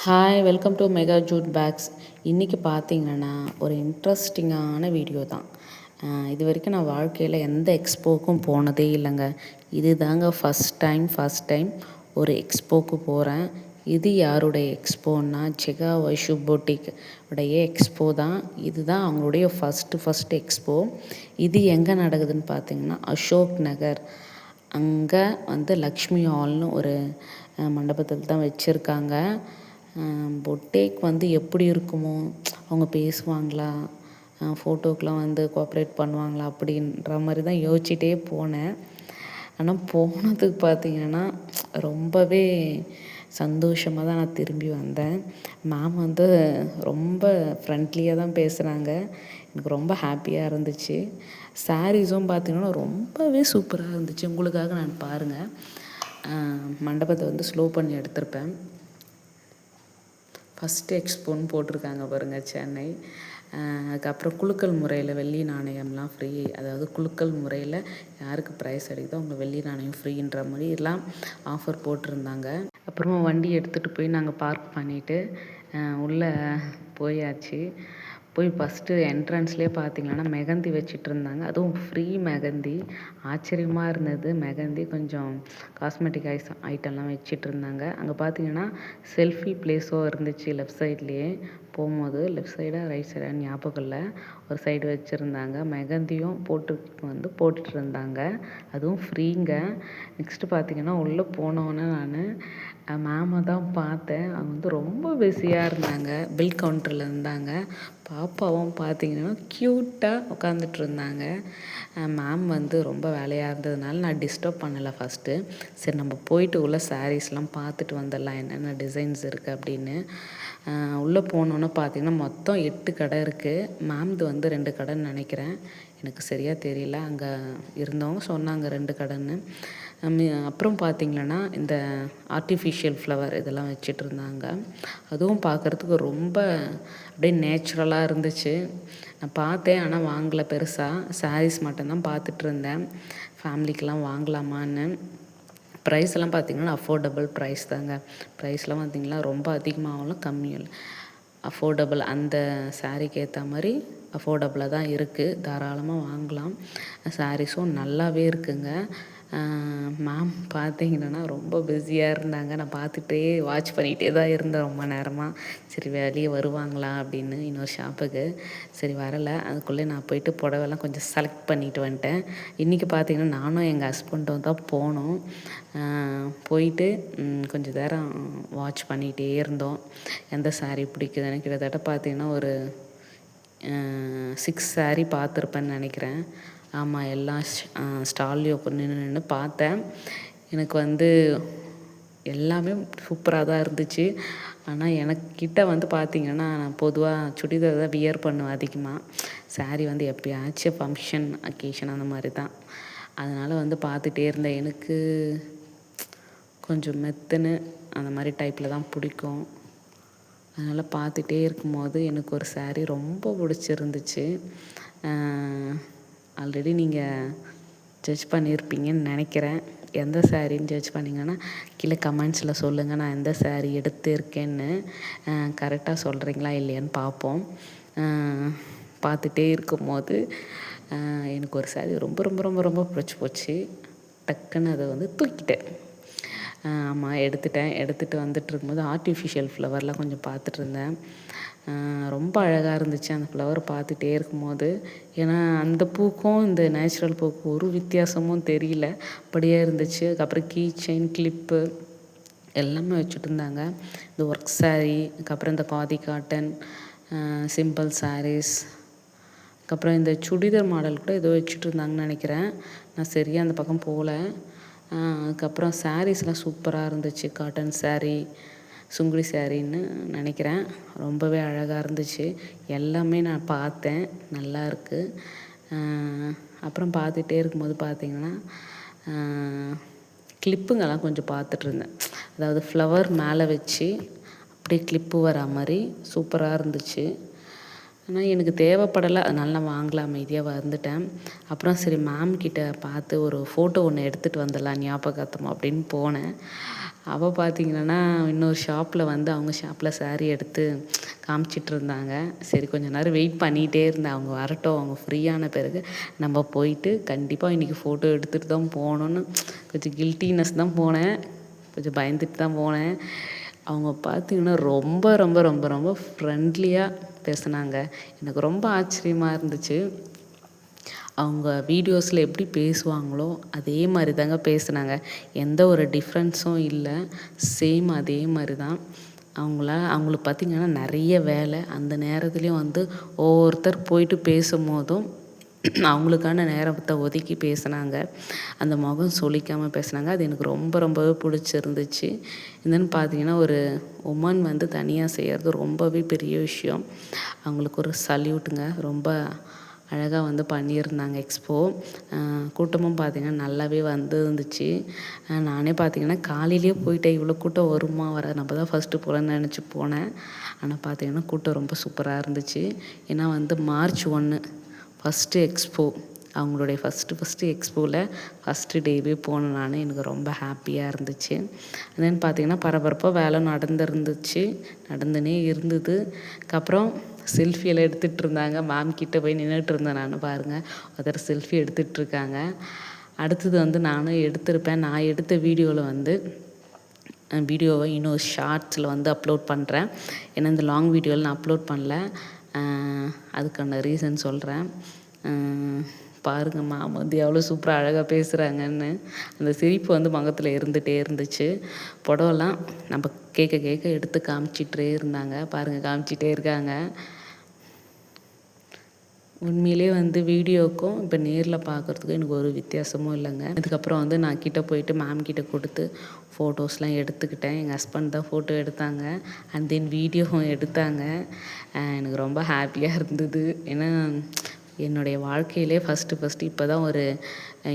Hi welcome to mega Jude packs. இன்றைக்கி பார்த்தீங்கன்னா ஒரு இன்ட்ரெஸ்டிங்கான வீடியோ தான். இது வரைக்கும் நான் வாழ்க்கையில் எந்த எக்ஸ்போக்கும் போனதே இல்லைங்க. இது தாங்க ஃபஸ்ட் டைம் ஒரு எக்ஸ்போக்கு போகிறேன். இது யாருடைய எக்ஸ்போன்னா ஜெகா வைஷு பொட்டிக் உடைய எக்ஸ்போ தான். இதுதான் அவங்களுடைய ஃபஸ்ட்டு எக்ஸ்போ. இது எங்கே நடக்குதுன்னு பார்த்தீங்கன்னா அசோக் நகர். அங்கே வந்து லக்ஷ்மி ஹால்னு ஒரு மண்டபத்தில் தான் வச்சுருக்காங்க. பொட்டேக் வந்து எப்படி இருக்குமோ, அவங்க பேசுவாங்களா, ஃபோட்டோக்கெலாம் வந்து கோஆப்ரேட் பண்ணுவாங்களா அப்படின்ற மாதிரி தான் யோசிச்சிட்டே போனேன். ஆனால் போனதுக்கு பார்த்திங்கன்னா ரொம்பவே சந்தோஷமாக தான் நான் திரும்பி வந்தேன். மேம் வந்து ரொம்ப ஃப்ரெண்ட்லியாக தான் பேசுகிறாங்க. எனக்கு ரொம்ப ஹாப்பியாக இருந்துச்சு. சாரீஸும் பார்த்திங்கன்னா ரொம்பவே சூப்பராக இருந்துச்சு. உங்களுக்காக நான் பாருங்கள், மண்டபத்தை வந்து ஸ்லோ பண்ணி எடுத்திருப்பேன். ஃபஸ்ட்டு எக்ஸ்போன்னு போட்டிருக்காங்க பாருங்கள், சென்னை. அதுக்கப்புறம் குலுக்கல் முறையில் வெள்ளி நாணயம்லாம் ஃப்ரீ. அதாவது குலுக்கல் முறையில் யாருக்கு ப்ரைஸ் அடிக்குதோ அவங்க வெள்ளி நாணயம் ஃப்ரீன்ற மாதிரி எல்லாம் ஆஃபர் போட்டிருந்தாங்க. அப்புறமா வண்டி எடுத்துகிட்டு போய் நாங்கள் பார்க் பண்ணிவிட்டு உள்ளே போயாச்சு. போய் ஃபஸ்ட்டு என்ட்ரன்ஸ்லேயே பார்த்திங்கன்னா மெகந்தி வச்சிட்டு இருந்தாங்க. அதுவும் ஃப்ரீ மெகந்தி. ஆச்சரியமாக இருந்தது. மெகந்தி கொஞ்சம் காஸ்மெட்டிக் ஐட்டம்லாம் வச்சிட்டு இருந்தாங்க. அங்கே பார்த்திங்கன்னா செல்ஃபி ப்ளேஸும் இருந்துச்சு லெஃப்ட் சைட்லேயே. போகும்போது லெஃப்ட் சைடாக ரைட் சைடாக ஞாபகம் இல்லை, ஒரு சைடு வச்சுருந்தாங்க. மெகந்தியும் போட்டுட்டு இருந்தாங்க. அதுவும் ஃப்ரீங்க. நெக்ஸ்ட்டு பார்த்திங்கன்னா உள்ளே போனோன்னே நான் மேமை தான் பார்த்தேன். அவங்க வந்து ரொம்ப பிஸியாக இருந்தாங்க. பில் கவுண்டரில் இருந்தாங்க. பாப்பாவும் பார்த்திங்கன்னா க்யூட்டாக உட்காந்துட்டு இருந்தாங்க. மேம் வந்து ரொம்ப வேலையாக இருந்ததுனால நான் டிஸ்டர்ப் பண்ணலை ஃபஸ்ட்டு. சரி நம்ம போயிட்டு உள்ள சாரீஸ்லாம் பார்த்துட்டு வந்துடலாம், என்னென்ன டிசைன்ஸ் இருக்குது அப்படின்னு. உள்ளே போனோன்னே பார்த்திங்கன்னா மொத்தம் 8 கடை இருக்குது. மேம்து வந்து 2 கடைன்னு நினைக்கிறேன், எனக்கு சரியாக தெரியல. அங்கே இருந்தவங்க சொன்னாங்க 2 கடைன்னு. அப்புறம் பார்த்திங்கன்னா இந்த ஆர்டிஃபிஷியல் ஃப்ளவர் இதெல்லாம் வச்சிட்டு இருந்தாங்க. அதுவும் பார்க்குறதுக்கு ரொம்ப அப்படியே நேச்சுரலாக இருந்துச்சு. நான் பார்த்தேன், ஆனால் வாங்கலை பெருசாக. சாரீஸ் மட்டும்தான் பார்த்துட்டு இருந்தேன். ஃபேமிலிக்கெலாம் வாங்கலாமான்னு. ப்ரைஸ் எல்லாம் பார்த்திங்கன்னா அஃபோர்டபுள் ப்ரைஸ் தாங்க. ப்ரைஸ்லாம் பார்த்திங்கன்னா ரொம்ப அதிகமாகவும் கம்மியும் அஃபோர்டபுள். அந்த சாரீக்கு ஏற்ற மாதிரி அஃபோர்டபுளாக தான் இருக்குது. தாராளமாக வாங்கலாம். சாரீஸும் நல்லாவே இருக்குங்க. மேம் பார்த்திங்கன்னா ரொம்ப பிஸியாக இருந்தாங்க. நான் பார்த்துட்டே வாட்ச் பண்ணிகிட்டே தான் இருந்தேன் ரொம்ப நேரமாக. சரி வெளியே வருவாங்களா அப்படின்னு இன்னொரு ஷாப்புக்கு. சரி வரலை. அதுக்குள்ளே நான் போயிட்டு புடவெல்லாம் கொஞ்சம் செலக்ட் பண்ணிட்டு வந்துட்டேன். இன்றைக்கி பார்த்திங்கன்னா நானும் எங்கள் ஹஸ்பண்டும் தான் போனோம். போயிட்டு கொஞ்சம் நேரம் வாட்ச் பண்ணிகிட்டே இருந்தோம். எந்த சாரீ பிடிக்குதுன்னு. கிட்டத்தட்ட பார்த்திங்கன்னா ஒரு 6 சாரீ பார்த்துருப்பேன்னு நினைக்கிறேன். ஆமாம், எல்லா ஸ்டால்லையும் நின்று பார்த்தேன். எனக்கு வந்து எல்லாமே சூப்பராக தான் இருந்துச்சு. ஆனால் எனக்கிட்ட வந்து பார்த்திங்கன்னா நான் பொதுவாக சுடிதார் தான் வியர் பண்ணுவேன் அதிகமாக. சாரீ வந்து எப்போயாச்சும் ஃபங்க்ஷன் அக்கேஷன் அந்த மாதிரி தான். அதனால் வந்து பார்த்துட்டே இருந்தேன். எனக்கு கொஞ்சம் மெத்துன்னு அந்த மாதிரி டைப்பில் தான் பிடிக்கும். அதனால் பார்த்துட்டே இருக்கும்போது எனக்கு ஒரு சாரீ ரொம்ப பிடிச்சிருந்துச்சு. ஆல்ரெடி நீங்கள் ஜட்ஜ் பண்ணியிருப்பீங்கன்னு நினைக்கிறேன். எந்த சாரின்னு ஜட்ஜ் பண்ணிங்கன்னா கீழே கமெண்ட்ஸில் சொல்லுங்கள், நான் எந்த சாரீ எடுத்திருக்கேன்னு. கரெக்டாக சொல்கிறீங்களா இல்லையான்னு பார்ப்போம். பார்த்துட்டே இருக்கும்போது எனக்கு ஒரு சாரீ ரொம்ப ரொம்ப ரொம்ப ரொம்ப பிடிச்சி போச்சு. டக்குன்னு அதை வந்து தூக்கிட்டேன். ஆமாம், எடுத்துகிட்டு வந்துட்டு இருக்கும்போது ஆர்டிஃபிஷியல் ஃப்ளவர்லாம் கொஞ்சம் பார்த்துட்டு இருந்தேன். ரொம்ப அழகாக இருந்துச்சு அந்த ஃப்ளவர் பார்த்துட்டே இருக்கும்போது. ஏன்னா அந்த பூக்கும் இந்த நேச்சுரல் பூக்கும் ஒரு வித்தியாசமும் தெரியல, அப்படியே இருந்துச்சு. அதுக்கப்புறம் கீ செயின், கிளிப்பு எல்லாமே வச்சுட்டு இருந்தாங்க. இந்த ஒர்க் சாரீ, அதுக்கப்புறம் இந்த காதி காட்டன், சிம்பிள் சாரீஸ், அதுக்கப்புறம் இந்த சுடிதார் மாடல் கூட ஏதோ வச்சுட்டு இருந்தாங்கன்னு நினைக்கிறேன். நான் சரியாக அந்த பக்கம் போகல. அதுக்கப்புறம் சாரீஸ்லாம் சூப்பராக இருந்துச்சு. காட்டன் சாரீ, சுங்குடி சாரின்னு நினைக்கிறேன். ரொம்பவே அழகாக இருந்துச்சு. எல்லாமே நான் பார்த்தேன், நல்லா இருக்குது. அப்புறம் பார்த்துட்டே இருக்கும்போது பார்த்திங்கன்னா கிளிப்புங்கெல்லாம் கொஞ்சம் பார்த்துட்ருந்தேன். அதாவது ஃப்ளவர் மேலே வச்சு அப்படியே கிளிப்பு வரா மாதிரி சூப்பராக இருந்துச்சு. ஆனால் எனக்கு தேவைப்படலை, அதனால நான் வாங்கல, அமைதியாக வந்துட்டேன். அப்புறம் சரி மேம் கிட்ட பார்த்து ஒரு ஃபோட்டோ ஒன்று எடுத்துகிட்டு வந்துடலாம் ஞாபகார்த்தமா அப்படின்னு போனேன். அவள் பார்த்தீங்கன்னா இன்னொரு ஷாப்பில் வந்து அவங்க ஷாப்பில் சாரீ எடுத்து காமிச்சிட்டு இருந்தாங்க. சரி கொஞ்ச நேரம் வெயிட் பண்ணிகிட்டே இருந்தேன், அவங்க வரட்டும், அவங்க ஃப்ரீயான பிறகு நம்ம போயிட்டு கண்டிப்பாக இன்றைக்கி ஃபோட்டோ எடுத்துகிட்டு தான் போகணுன்னு கொஞ்சம் கில்ட்டினஸ் தான் போனேன், கொஞ்சம் பயந்துட்டு தான் போனேன். அவங்க பார்த்தீங்கன்னா ரொம்ப ரொம்ப ரொம்ப ரொம்ப ஃப்ரெண்ட்லியாக பேசுனாங்க. எனக்கு ரொம்ப ஆச்சரியமாக இருந்துச்சு. அவங்க வீடியோஸில் எப்படி பேசுவாங்களோ அதே மாதிரி தாங்க பேசுனாங்க. எந்த ஒரு டிஃப்ரென்ஸும் இல்லை, சேம் அதே மாதிரி தான். அவங்களுக்கு பார்த்திங்கன்னா நிறைய வேலை. அந்த நேரத்துலேயும் வந்து ஒவ்வொருத்தர் போயிட்டு பேசும்போதும் அவங்களுக்கான நேரத்தை ஒதுக்கி பேசுனாங்க. அந்த முகம் சுளிக்காமல் பேசுனாங்க. அது எனக்கு ரொம்ப ரொம்பவே பிடிச்சிருந்துச்சு. என்னென்னு பார்த்தீங்கன்னா ஒரு உமன் வந்து தனியாக செய்கிறது ரொம்பவே பெரிய விஷயம். அவங்களுக்கு ஒரு சல்யூட்டுங்க. ரொம்ப அழகாக வந்து பண்ணியிருந்தாங்க எக்ஸ்போ. கூட்டமும் பார்த்திங்கன்னா நல்லாவே வந்துருந்துச்சு. நானே பார்த்திங்கன்னா காலையிலேயே போயிட்டேன், இவ்வளோ கூட்டம் வருமா வராது, நம்ம தான் ஃபஸ்ட்டு போகலான்னு நினச்சி போனேன். ஆனால் பார்த்திங்கன்னா கூட்டம் ரொம்ப சூப்பராக இருந்துச்சு. ஏன்னா வந்து March 1 ஃபஸ்ட்டு எக்ஸ்போ, அவங்களுடைய ஃபஸ்ட்டு எக்ஸ்போவில் ஃபஸ்ட்டு டேவே போனேன் நான். எனக்கு ரொம்ப ஹாப்பியாக இருந்துச்சு. தென் பார்த்திங்கன்னா பரபரப்பாக வேலை நடந்துனே இருந்தது. அதுக்கப்புறம் செல்ஃபியெல்லாம் எடுத்துகிட்டு இருந்தாங்க. மேம் கிட்டே போய் நின்றுட்டு இருந்தேன் நான். பாருங்கள், ஒருத்தர் செல்ஃபி எடுத்துகிட்ருக்காங்க. அடுத்தது வந்து நானும் எடுத்திருப்பேன். நான் எடுத்த வீடியோவில் வந்து வீடியோவை இன்னும் ஷார்ட்ஸில் வந்து அப்லோட் பண்ணுறேன். ஏன்னா இந்த லாங் வீடியோவில் நான் அப்லோட் பண்ணல. அதுக்கான ரீசன் சொல்கிறேன். பாருங்கள் மேம் வந்து எவ்வளோ சூப்பராக அழகாக பேசுகிறாங்கன்னு. அந்த சிரிப்பு வந்து முகத்தில் இருந்துகிட்டே இருந்துச்சு. புடவெல்லாம் நம்ம கேட்க எடுத்து காமிச்சிட்டே இருந்தாங்க. பாருங்கள், காமிச்சிட்டே இருக்காங்க. உண்மையிலே வந்து வீடியோவுக்கும் இப்போ நேரில் பார்க்குறதுக்கும் எனக்கு ஒரு வித்தியாசமும் இல்லைங்க. அதுக்கப்புறம் வந்து நான் கிட்டே போயிட்டு மேம் கிட்டே கொடுத்து ஃபோட்டோஸ்லாம் எடுத்துக்கிட்டேன். எங்கள் ஹஸ்பண்ட் தான் ஃபோட்டோ எடுத்தாங்க. அண்ட் தென் வீடியோவும் எடுத்தாங்க. எனக்கு ரொம்ப ஹாப்பியாக இருந்தது. ஏன்னா என்னுடைய வாழ்க்கையிலே ஃபஸ்ட்டு இப்போ தான் ஒரு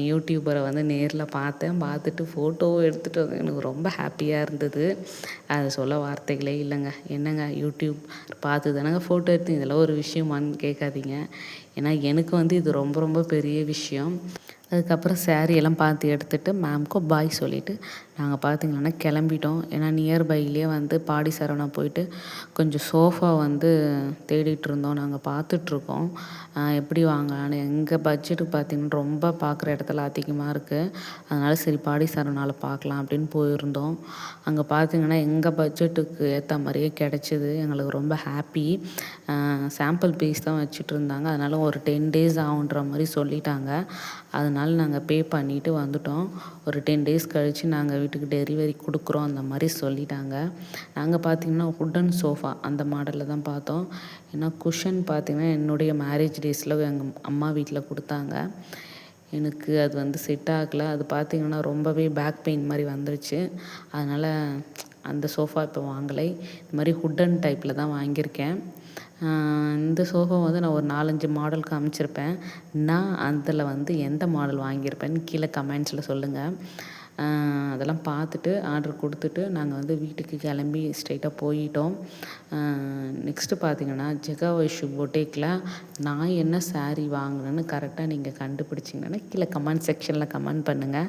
யூடியூபரை வந்து நேரில் பார்த்தேன். பார்த்துட்டு ஃபோட்டோவும் எடுத்துகிட்டு வந்து எனக்கு ரொம்ப ஹாப்பியாக இருந்தது. அது சொல்ல வார்த்தைகளே இல்லைங்க. என்னங்க யூடியூப் பார்த்து தானேங்க ஃபோட்டோ எடுத்தீங்க, இதெல்லாம் ஒரு விஷயமான்னு கேட்காதீங்க. ஏன்னா எனக்கு வந்து இது ரொம்ப ரொம்ப பெரிய விஷயம். அதுக்கப்புறம் எல்லாம் பார்த்து எடுத்துகிட்டு மேம்க்கும் பாய் சொல்லிவிட்டு நாங்கள் பார்த்திங்கன்னா கிளம்பிட்டோம். ஏன்னா நியர்பைலேயே வந்து பாடி சரவணா போயிட்டு கொஞ்சம் சோஃபா வந்து தேடிட்டு இருந்தோம். நாங்கள் பார்த்துட்ருக்கோம் எப்படி வாங்கலான்னு. எங்கள் பட்ஜெட்டுக்கு பார்த்திங்கன்னா ரொம்ப பார்க்குற இடத்துல அதிகமாக இருக்குது. அதனால் சரி பாடி சரவணாவில் பார்க்கலாம் அப்படின்னு போயிருந்தோம். அங்கே பார்த்திங்கன்னா எங்கள் பட்ஜெட்டுக்கு ஏற்ற மாதிரியே கிடச்சிது. எங்களுக்கு ரொம்ப ஹாப்பி. சாம்பிள் பீஸ் தான் வச்சுட்டு இருந்தாங்க. அதனால் ஒரு 10 days ஆகுன்ற மாதிரி சொல்லிட்டாங்க. அதனால் நாங்கள் பே பண்ணிவிட்டு வந்துட்டோம். ஒரு 10 days கழித்து நாங்கள் வீட்டுக்கு டெலிவரி கொடுக்குறோம் அந்த மாதிரி சொல்லிட்டாங்க. நாங்கள் பார்த்திங்கன்னா வுட்டன் சோஃபா அந்த மாடலில் தான் பார்த்தோம். ஏன்னா குஷன் பார்த்திங்கன்னா என்னுடைய மேரேஜ் டேஸில் எங்கள் அம்மா வீட்டில் கொடுத்தாங்க. எனக்கு அது வந்து செட் ஆகலை. அது பார்த்திங்கன்னா ரொம்பவே பேக் பெயின் மாதிரி வந்துருச்சு. அதனால் அந்த சோஃபா இப்போ வாங்கலை. இந்த மாதிரி வுட்டன் டைப்பில் தான் வாங்கியிருக்கேன். இந்த சோஃபா வந்து நான் ஒரு 4-5 மாடல் காமிச்சிருப்பேன். நான் அதில் வந்து எந்த மாடல் வாங்கியிருப்பேன்னு கீழே கமெண்ட்ஸில் சொல்லுங்கள். அதெல்லாம் பார்த்துட்டு ஆர்டர் கொடுத்துட்டு நாங்கள் வந்து வீட்டுக்கு கிளம்பி ஸ்ட்ரெயிட்டாக போயிட்டோம். நெக்ஸ்ட்டு பார்த்திங்கன்னா ஜெகா வைஷு பொட்டிக்கில் நான் என்ன சாரீ வாங்கினேன்னு கரெக்டாக நீங்கள் கண்டுபிடிச்சிங்கன்னா கீழே கமெண்ட் செக்ஷனில் கமெண்ட் பண்ணுங்கள்.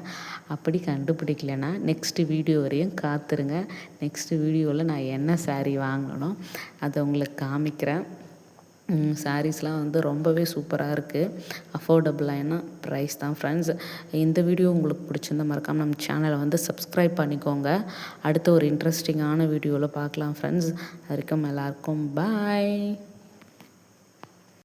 அப்படி கண்டுபிடிக்கலைன்னா நெக்ஸ்ட்டு வீடியோ வரையும் காத்துருங்க. நெக்ஸ்ட்டு வீடியோவில் நான் என்ன சாரீ வாங்கினோ அதை உங்களுக்கு காமிக்கிறேன். சாரீஸ்லாம் வந்து ரொம்பவே சூப்பராக இருக்குது. அஃபோர்டபுளான ப்ரைஸ் தான் ஃப்ரெண்ட்ஸ். இந்த வீடியோ உங்களுக்கு பிடிச்சிருந்தா மறக்காமல் நம்ம சேனலை வந்து சப்ஸ்கிரைப் பண்ணிக்கோங்க. அடுத்த ஒரு இன்ட்ரெஸ்டிங்கான வீடியோவில் பார்க்கலாம் ஃப்ரெண்ட்ஸ். அது வரைக்கும் எல்லாருக்கும் பாய்.